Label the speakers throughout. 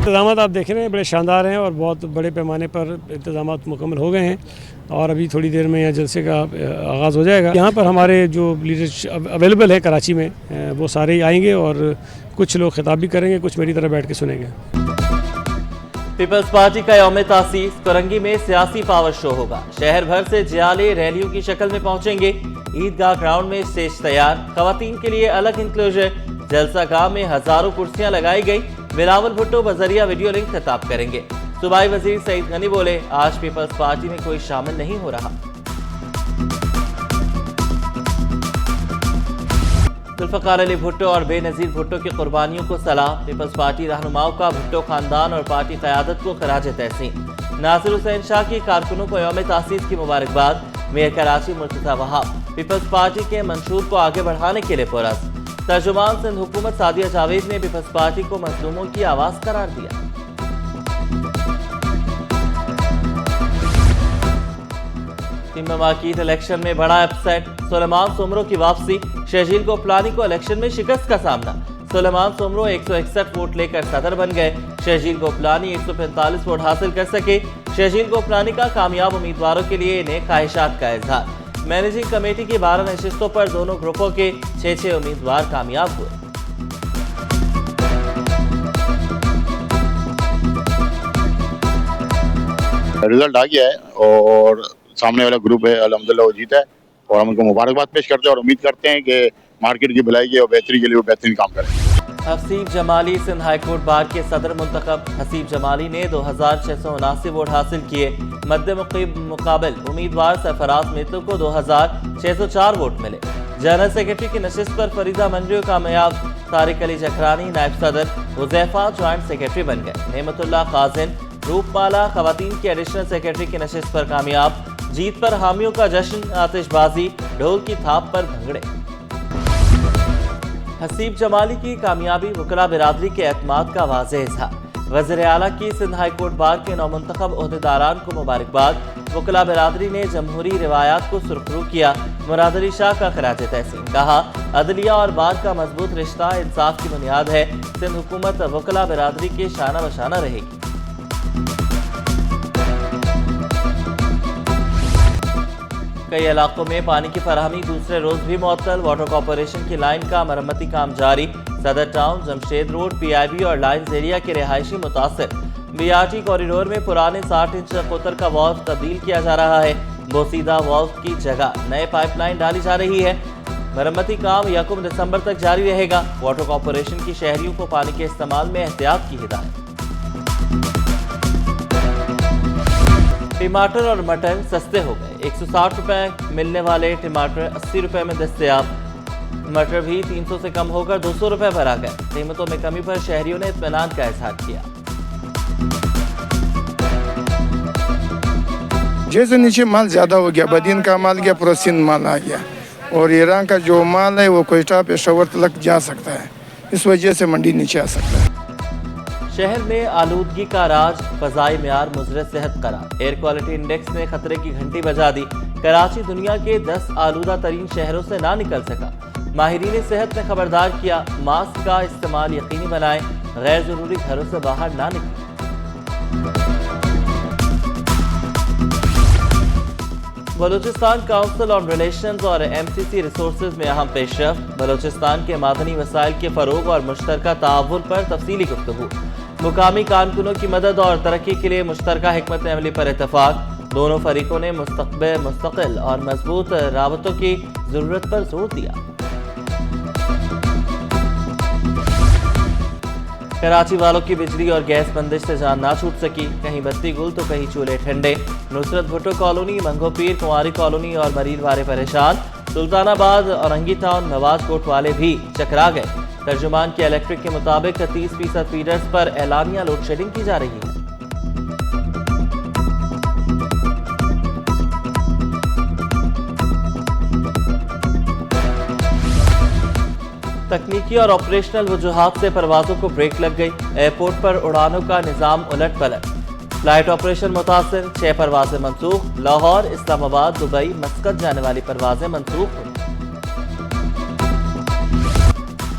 Speaker 1: इंतज़ाम आप देख रहे हैं बड़े शानदार हैं और बहुत बड़े पैमाने पर इंतज़ाम मुकम्मल हो गए हैं और अभी थोड़ी देर में यहाँ जलसे का आगाज़ हो जाएगा। यहाँ पर हमारे जो लीडर्स अवेलेबल है कराची में वो सारे ही आएंगे और कुछ लोग खिताब भी करेंगे, कुछ मेरी तरह बैठ के सुनेंगे।
Speaker 2: पीपल्स पार्टी का यौम तासीस कोरंगी में सियासी पावर शो होगा। शहर भर से जियाले रैलियों की शक्ल में पहुंचेंगे। ईदगाह ग्राउंड में स्टेज तैयार, खवातीन के लिए अलग इंक्लोजर। जलसा गाह में हजारों कुर्सियां लगाई गई। बिलावल भुट्टो बजरिया वीडियो लिंक खिताब करेंगे। सूबाई वजीर सईद गनी बोले, आज पीपल्स पार्टी में कोई शामिल नहीं हो रहा। जुल्फ़िकार अली भुट्टो और बेनज़ीर भुट्टो की कुर्बानियों को सलाम। पीपल्स पार्टी रहनुमाओं का भुट्टो खानदान और पार्टी क़यादत को खराज तहसीन। नासिर हुसैन शाह की कारकुनों को यौम तासीस की मुबारकबाद। मेयर कराची मुर्तज़ा वहाब पीपल्स पार्टी के मंशूर को आगे बढ़ाने के लिए पुरस्कार। तर्जुमान सिंध हुकूमत सादिया जावेद ने पीपल्स पार्टी को मजलूमों की आवाज़ करार दिया। टीम माकीत इलेक्शन में बड़ा अपसेट। सुलेमान सोमरो की वापसी, शहजील गोपलानी को इलेक्शन में शिकस्त का सामना। सुलेमान सोमरो 161 वोट लेकर सदर बन गए। शहजील गोपलानी 145 वोट हासिल कर सके। शहजील गोपलानी का कामयाब उम्मीदवारों के लिए नेक ख्वाहिशात का इजहार। मैनेजिंग कमेटी की 12 नशिस्तों पर दोनों ग्रुपों के 6 उम्मीदवार कामयाब हुए।
Speaker 3: रिजल्ट आ गया है और सामने वाला ग्रुप है अल्हम्दुलिल्लाह वो जीता है और हम उनको मुबारकबाद पेश करते हैं और उम्मीद करते हैं कि मार्केट की भलाई और बेहतरी के लिए वो बेहतरीन काम करें।
Speaker 2: हसीब जमाली सिंध हाईकोर्ट बार के सदर मुंतखब। हसीब जमाली ने 2679 वोट हासिल किए। मद्दे मुकाबिल उम्मीदवार सरफराज मित्तल को 2604 वोट मिले। जनरल सेक्रेटरी की नशिस्त पर फरीदा मंजू कामयाब। तारिक अली जखरानी नायब सदर, हुज़ैफा ज्वाइंट सेक्रेटरी बन गए। नेमतुल्लाह काजिन रूपमाला खवातीन की एडिशनल सेक्रेटरी की नशिस्त पर कामयाब। जीत पर हामियों का जश्न, आतिशबाजी, ढोल की थाप पर भंगड़े। हसीब जमाली की कामयाबी वकला बिरादरी के एतमाद का वाज़ेह इज़हार। वज़ीर आला की सिंध हाईकोर्ट बार के नौमुंतखब ओहदेदारान को मुबारकबाद। वकला बिरादरी ने जमहूरी रिवायात को सुरखरू किया। मुराद अली शाह का खराज तहसीन, कहा अदलिया और बार का मजबूत रिश्ता इंसाफ की बुनियाद है। सिंध हुकूमत वकला बिरादरी के शाना बशाना रहेगी। कई इलाकों में पानी की फराहमी दूसरे रोज भी मुअत्तल। वाटर कॉरपोरेशन की लाइन का मरम्मती काम जारी। सदर टाउन, जमशेद रोड, PIB और लाइन्स एरिया के रिहायशी मुतासिर। BRT कॉरिडोर में पुराने 60 इंच कोतर का वाल्व तब्दील किया जा रहा है। बोसीदा वाल्व की जगह नए पाइपलाइन डाली जा रही है। मरम्मती काम 1 दिसंबर तक जारी रहेगा। वाटर कॉरपोरेशन की शहरियों को पानी के इस्तेमाल में एहतियात की हिदायत। टमाटर और मटर सस्ते हो गए। 160 रुपए मिलने वाले टमाटर 80 रुपए में दस्तयाब। मटर भी 300 से कम होकर 200 रुपए पर आ गए। कीमतों में कमी पर शहरियों ने इत्मीनान का इजहार किया।
Speaker 4: जैसे नीचे माल ज्यादा हो गया, बदीन का माल गया, पूरा सिंध माल आ गया और ईरान का जो माल है वो कोयटा पेशावर तक जा सकता है। इस वजह से मंडी नीचे आ सकता है।
Speaker 2: शहर में आलूदगी का राज, फ़ज़ाई मियार मुज़र सेहत करार। एयर क्वालिटी इंडेक्स ने खतरे की घंटी बजा दी। कराची दुनिया के 10 आलूदा तरीन शहरों से ना निकल सका। माहिरीन सेहत ने खबरदार किया, मास्क का इस्तेमाल यकीनी बनाएं, गैर जरूरी घरों से बाहर ना निकलें। बलूचिस्तान काउंसिल ऑन रिलेशंस और MCC रिसोर्सेज में अहम पेशरफ्त। बलूचिस्तान के मादनी वसाइल के फ़रोग और मुश्तरका ताअवुन पर तफसीली गुफ्तगू। मुकामी कारकुनों की मदद और तरक्की के लिए मुश्तरका हिकमत अमली पर इत्तफाक। दोनों फरीकों ने मुस्तकिल और मजबूत राबतों की जरूरत पर जोर दिया। कराची वालों की बिजली और गैस बंदिश से जान ना छूट सकी। कहीं बत्ती गुल तो कहीं चूल्हे ठंडे। नुसरत भुट्टो कॉलोनी, मंगोपीर, कुंवारी कॉलोनी और मरीर वाले परेशान। सुल्तानाबाद, औरंगी टाउन, नवाज कोट वाले भी चकरा गए। तर्जुमान के इलेक्ट्रिक के मुताबिक 30% फीडर्स पर एलानिया लोड शेडिंग की जा रही है। तकनीकी और ऑपरेशनल वजूहात से परवाजों को ब्रेक लग गई। एयरपोर्ट पर उड़ानों का निजाम उलट पलट। फ्लाइट ऑपरेशन मुतासिर, 6 परवाजें मनसूख। लाहौर, इस्लामाबाद, दुबई, मस्कत जाने वाली परवाजें मनसूख हुई।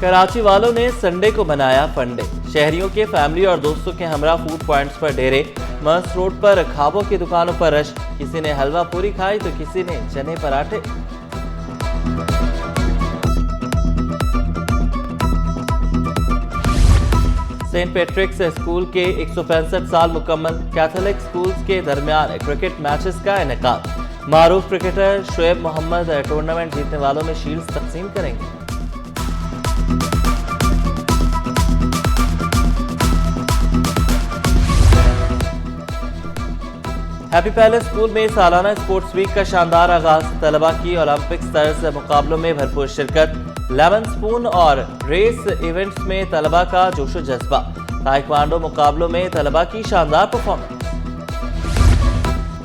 Speaker 2: कराची वालों ने संडे को बनाया फंडे। शहरियों के फैमिली और दोस्तों के हमरा फूड पॉइंट्स पर डेरे। मस्त रोड पर खाबों की दुकानों पर रश। किसी ने हलवा पूरी खाई तो किसी ने चने पराठे। सेंट पैट्रिक्स स्कूल के 165 साल मुकम्मल। कैथोलिक स्कूल्स के दरमियान क्रिकेट मैचेस का इनेकाद। मारूफ क्रिकेटर शुएब मोहम्मद टूर्नामेंट जीतने वालों में शील्ड्स तकसीम करेंगे। हैप्पी पैलेस स्कूल में सालाना स्पोर्ट्स वीक का शानदार आगाज। तलबा की ओलंपिक्स तर्ज मुकाबलों में भरपूर शिरकत। लेमन स्पून और रेस इवेंट्स में तलबा का जोशो जज्बा। ताइक्वांडो मुकाबलों में तलबा की शानदार परफॉर्मेंस।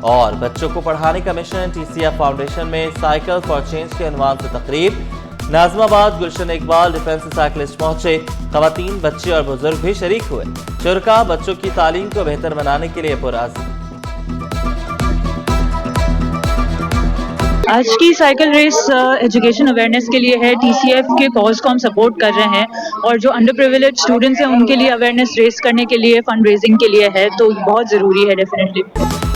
Speaker 2: और बच्चों को पढ़ाने का मिशन TCF फाउंडेशन में साइकिल फॉर चेंज के उन्वान से तकरीब। नाजमाबाद गुलशन इकबाल डिफेंस साइकिलिस्ट पहुंचे। खवातीन, बच्चे और बुजुर्ग भी शरीक हुए। शुरका बच्चों की तालीम को बेहतर बनाने के लिए पुरअज़्म।
Speaker 5: आज की साइकिल रेस एजुकेशन अवेयरनेस के लिए है। TCF के कॉज को हम सपोर्ट कर रहे हैं और जो अंडर प्रिविलेज स्टूडेंट्स हैं उनके लिए अवेयरनेस रेस करने के लिए फंड रेजिंग के लिए है, तो बहुत ज़रूरी है डेफिनेटली।